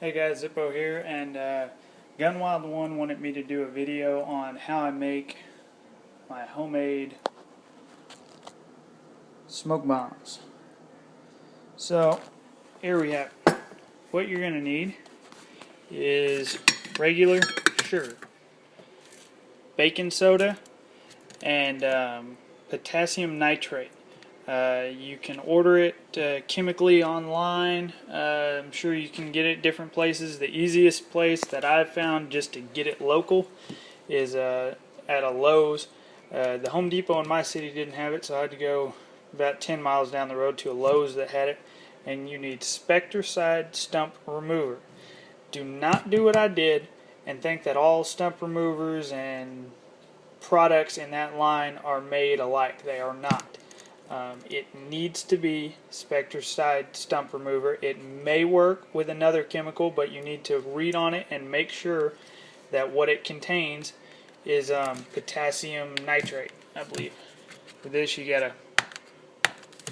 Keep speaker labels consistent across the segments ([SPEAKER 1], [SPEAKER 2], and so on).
[SPEAKER 1] Hey guys, Zippo here, and Gunwild1 wanted me to do a video on how I make my homemade smoke bombs. So, here we have it. What you're going to need is regular sugar, baking soda, and potassium nitrate. You can order it chemically online. I'm sure you can get it different places. The easiest place that I've found just to get it local is at a Lowe's. The Home Depot in my city didn't have it, so I had to go about 10 miles down the road to a Lowe's that had it. And you need Spectracide stump remover. Do not do what I did and think that all stump removers and products in that line are made alike. They are not. It needs to be Spectracide stump remover. It may work with another chemical, but you need to read on it and make sure that what it contains is potassium nitrate, I believe. For this, you gotta,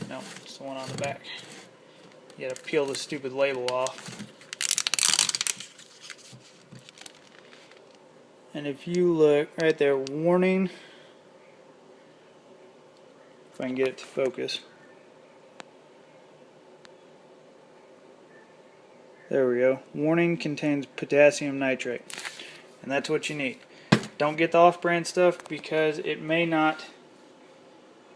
[SPEAKER 1] no, it's the one on the back. You gotta peel the stupid label off. And if you look right there, warning. If I can get it to focus. There we go. Warning, contains potassium nitrate. And that's what you need. Don't get the off-brand stuff because it may not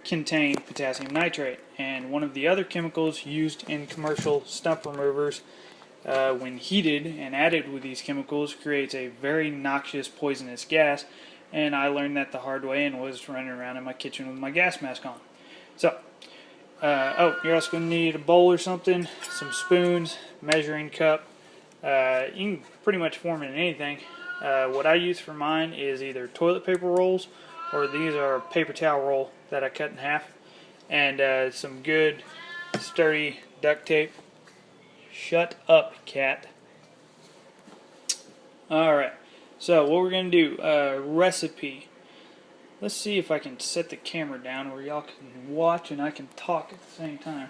[SPEAKER 1] contain potassium nitrate. And one of the other chemicals used in commercial stump removers, when heated and added with these chemicals, creates a very noxious, poisonous gas. And I learned that the hard way and was running around in my kitchen with my gas mask on. So, you're also going to need a bowl or something, some spoons, measuring cup. You can pretty much form it in anything. What I use for mine is either toilet paper rolls, or these are a paper towel roll that I cut in half, and some good, sturdy duct tape. Shut up, cat. Alright, so what we're going to do, recipe. Let's see if I can set the camera down where y'all can watch and I can talk at the same time.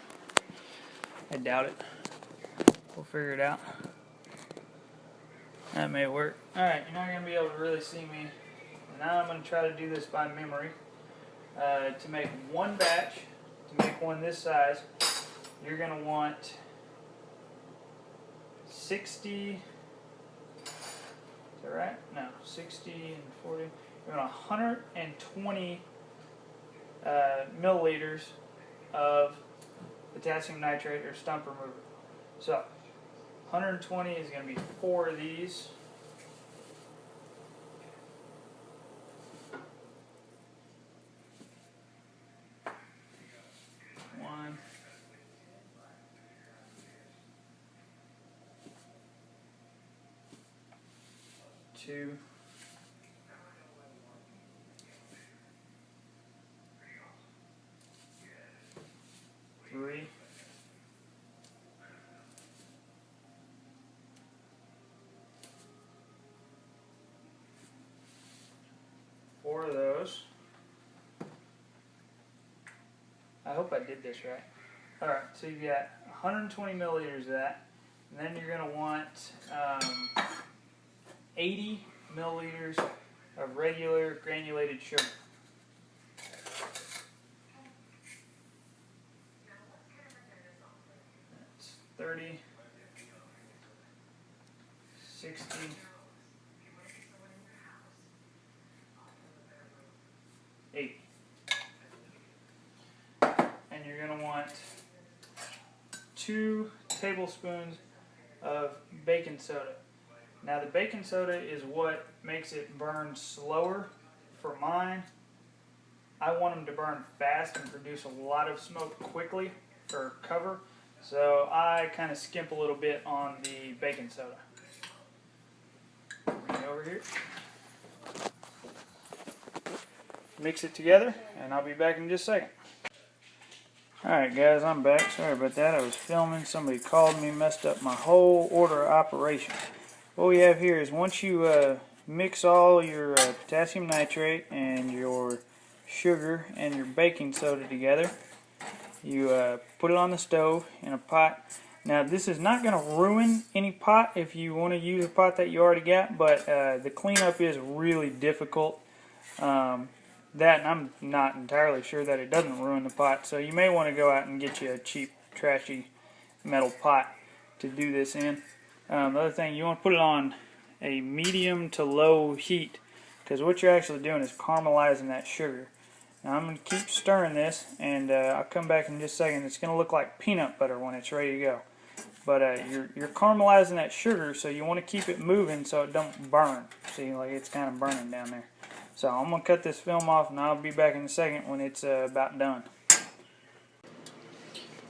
[SPEAKER 1] I doubt it. We'll figure it out. That may work. Alright, you're not going to be able to really see me. Now I'm going to try to do this by memory. To make one batch, to make one this size, you're going to want 60... Is that right? No, 60 and 40. We're going to 120 milliliters of potassium nitrate or stump remover. So 120 is going to be 4 of these. One. Two. 3. 4 of those. I hope I did this right. Alright, so you got 120 milliliters of that. And then you're going to want 80 milliliters of regular granulated sugar. That's 30, 60, 80. And you're going to want 2 tablespoons of baking soda. Now the baking soda is what makes it burn slower. For mine, I want them to burn fast and produce a lot of smoke quickly for cover. So I kind of skimp a little bit on the baking soda. Bring it over here. Mix it together and I'll be back in just a second. Alright guys, I'm back. Sorry about that. I was filming. Somebody called me, messed up my whole order of operations. What we have here is once you mix all your potassium nitrate and your sugar and your baking soda together, you put it on the stove in a pot. Now this is not going to ruin any pot if you want to use a pot that you already got, but the cleanup is really difficult. That, and I'm not entirely sure that it doesn't ruin the pot, so you may want to go out and get you a cheap, trashy metal pot to do this in. The other thing, you want to put it on a medium to low heat, because what you're actually doing is caramelizing that sugar. Now I'm going to keep stirring this, and I'll come back in just a second. It's going to look like peanut butter when it's ready to go. But you're caramelizing that sugar, so you want to keep it moving so it don't burn. See, like it's kind of burning down there. So I'm going to cut this film off, and I'll be back in a second when it's about done.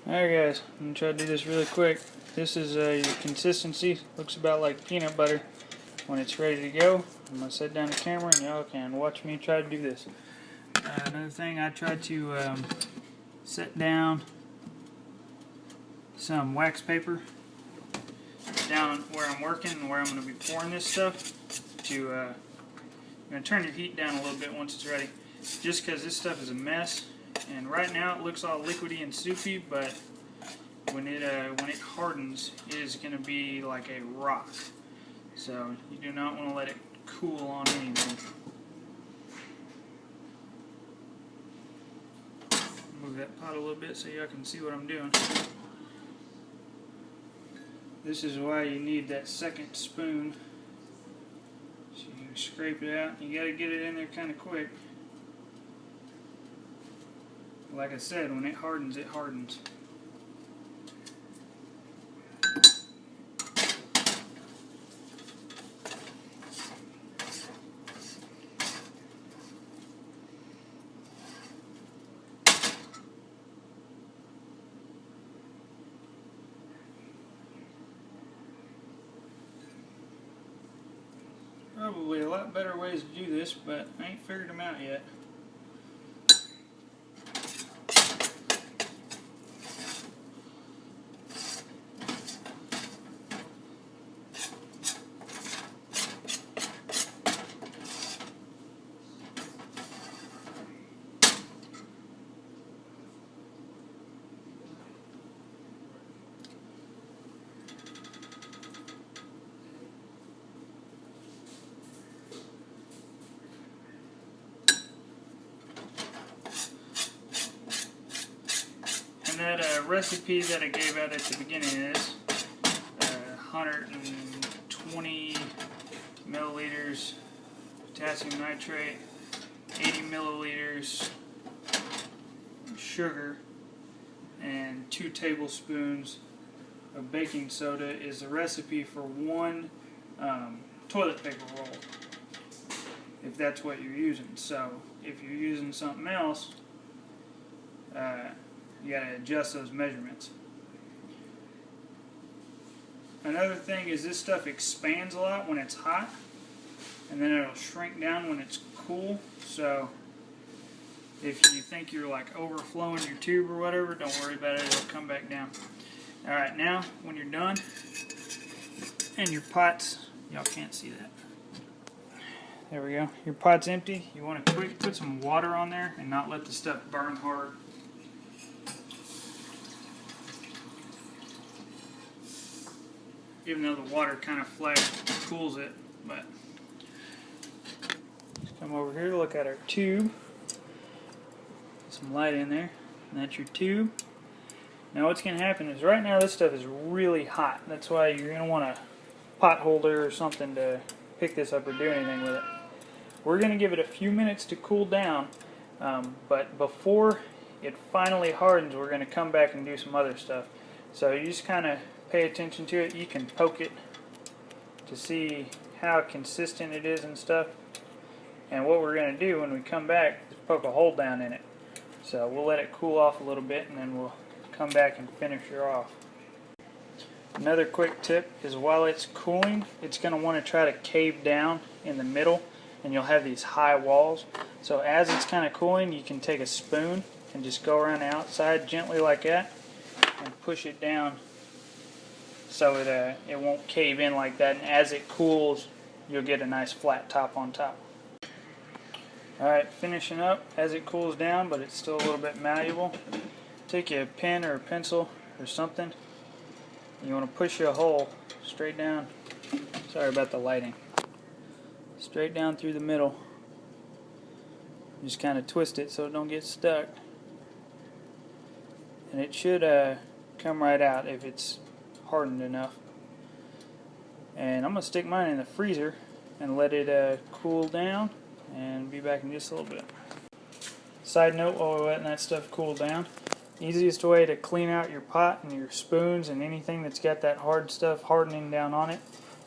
[SPEAKER 1] Alright guys, I'm going to try to do this really quick. This is your consistency. Looks about like peanut butter. When it's ready to go, I'm going to set down the camera and y'all can watch me try to do this. Another thing, I tried to set down some wax paper down where I'm working and where I'm going to be pouring this stuff. You're going to turn your heat down a little bit once it's ready, just because this stuff is a mess. And right now it looks all liquidy and soupy, but when it hardens, it is going to be like a rock. So you do not want to let it cool on anything. Move that pot a little bit so y'all can see what I'm doing. This is why you need that second spoon. So you can scrape it out. You got to get it in there kind of quick. Like I said, when it hardens, it hardens. Probably a lot better ways to do this, but I ain't figured them out yet. And that recipe that I gave out at the beginning of this, 120 milliliters potassium nitrate, 80 milliliters sugar, and 2 tablespoons of baking soda is the recipe for one toilet paper roll, if that's what you're using. So if you're using something else, you got to adjust those measurements. Another thing is this stuff expands a lot when it's hot, and then it'll shrink down when it's cool. So if you think you're like overflowing your tube or whatever, don't worry about it, it'll come back down. Alright, now when you're done, and your pot's, y'all can't see that. There we go. Your pot's empty. You want to quick put some water on there and not let the stuff burn hard. Even though the water kind of cools it, but just come over here to look at our tube. Put some light in there, and that's your tube. Now what's going to happen is right now this stuff is really hot. That's why you're going to want a pot holder or something to pick this up or do anything with it. We're going to give it a few minutes to cool down, but before it finally hardens, we're going to come back and do some other stuff. So you just kind of pay attention to it. You can poke it to see how consistent it is and stuff. And what we're going to do when we come back is poke a hole down in it. So we'll let it cool off a little bit, and then we'll come back and finish her off. Another quick tip is while it's cooling, it's going to want to try to cave down in the middle, and you'll have these high walls. So as it's kind of cooling, you can take a spoon and just go around the outside gently like that and push it down so it won't cave in like that, and as it cools you'll get a nice flat top on top. Alright, finishing up as it cools down, but it's still a little bit malleable. Take a pen or a pencil or something You want to push a hole straight down. Sorry about the lighting. Straight down through the middle. Just kind of twist it so it don't get stuck. And it should come right out if it's hardened enough. And I'm going to stick mine in the freezer and let it cool down, and be back in just a little bit. Side note, while we're letting that stuff cool down, easiest way to clean out your pot and your spoons and anything that's got that hard stuff hardening down on it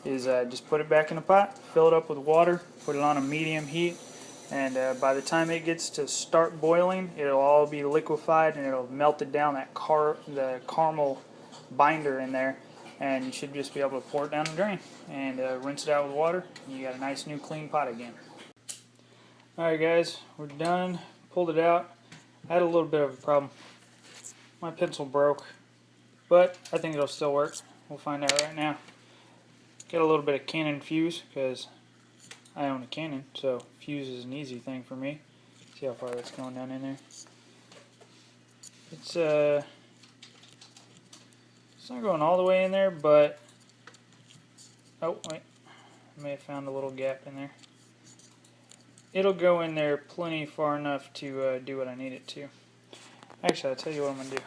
[SPEAKER 1] is just put it back in the pot, fill it up with water, put it on a medium heat, and by the time it gets to start boiling, it'll all be liquefied and it'll melt it down, the caramel binder in there, and you should just be able to pour it down the drain and rinse it out with water, and you got a nice new clean pot again. Alright guys, we're done. Pulled it out. I had a little bit of a problem. My pencil broke, but I think it'll still work. We'll find out right now. Got a little bit of Canon fuse because I own a Canon, so fuse is an easy thing for me. See how far that's going down in there. It's not going all the way in there, but oh wait, I may have found a little gap in there. It'll go in there plenty far enough to do what I need it to. Actually, I'll tell you what I'm going to do.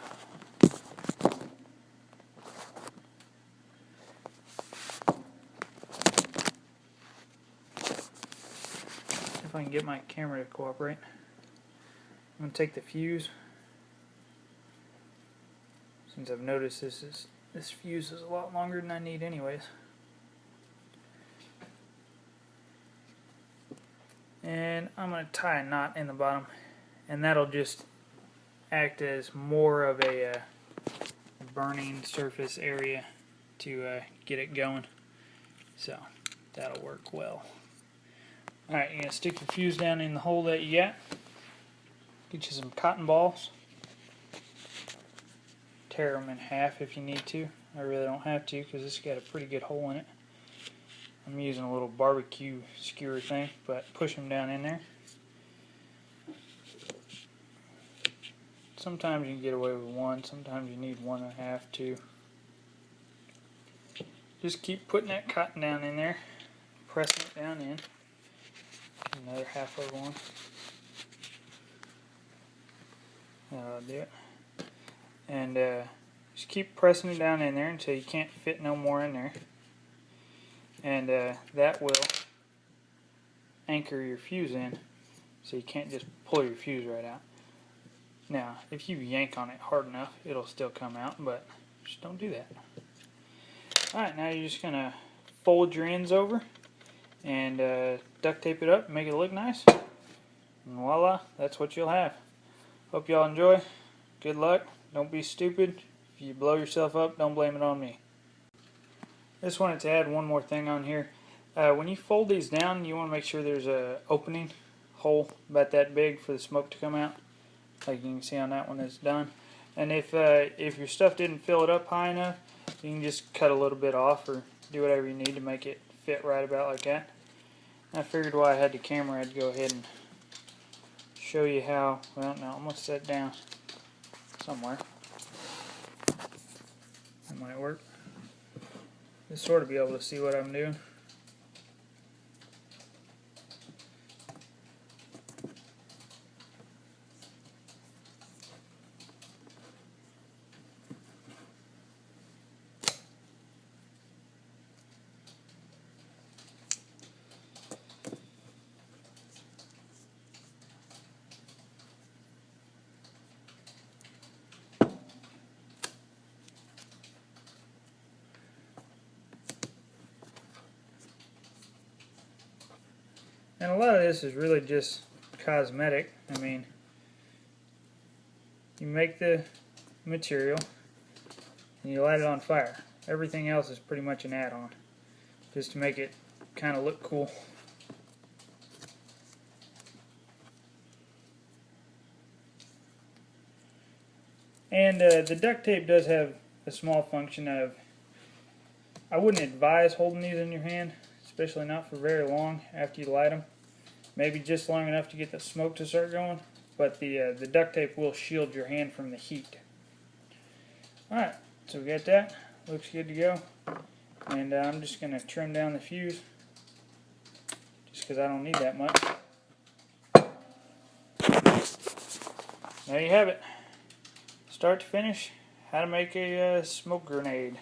[SPEAKER 1] If I can get my camera to cooperate. I'm going to take the fuse. Since I've noticed this fuse is a lot longer than I need anyways. And I'm going to tie a knot in the bottom, and that'll just act as more of a burning surface area to get it going. So that'll work well. Alright, you're going to stick your fuse down in the hole that you got. Get you some cotton balls. Tear them in half if you need to. I really don't have to because it's got a pretty good hole in it. I'm using a little barbecue skewer thing, but push them down in there. Sometimes you can get away with one, sometimes you need 1.5, 2. Just keep putting that cotton down in there, pressing it down in. Another half of one. That'll do it. And just keep pressing it down in there until you can't fit no more in there. And that will anchor your fuse in, so you can't just pull your fuse right out. Now, if you yank on it hard enough, it'll still come out, but just don't do that. Alright, now you're just going to fold your ends over and duct tape it up and make it look nice. And voila, that's what you'll have. Hope y'all enjoy. Good luck. Don't be stupid. If you blow yourself up, don't blame it on me. I just wanted to add one more thing on here. When you fold these down, you want to make sure there's a opening hole about that big for the smoke to come out, like you can see on that one that's done. And if your stuff didn't fill it up high enough, you can just cut a little bit off or do whatever you need to make it fit right about like that. And I figured while I had the camera, I'd go ahead and show you how. Well, no, I'm going to set it down somewhere. That might work. You'll sort of be able to see what I'm doing. And a lot of this is really just cosmetic. I mean, you make the material and you light it on fire. Everything else is pretty much an add-on, just to make it kind of look cool. And the duct tape does have a small function of, I wouldn't advise holding these in your hand, especially not for very long after you light them. Maybe just long enough to get the smoke to start going, but the duct tape will shield your hand from the heat. Alright, so we got that. looks good to go. And I'm just going to trim down the fuse just because I don't need that much. There you have it. Start to finish, how to make a smoke grenade.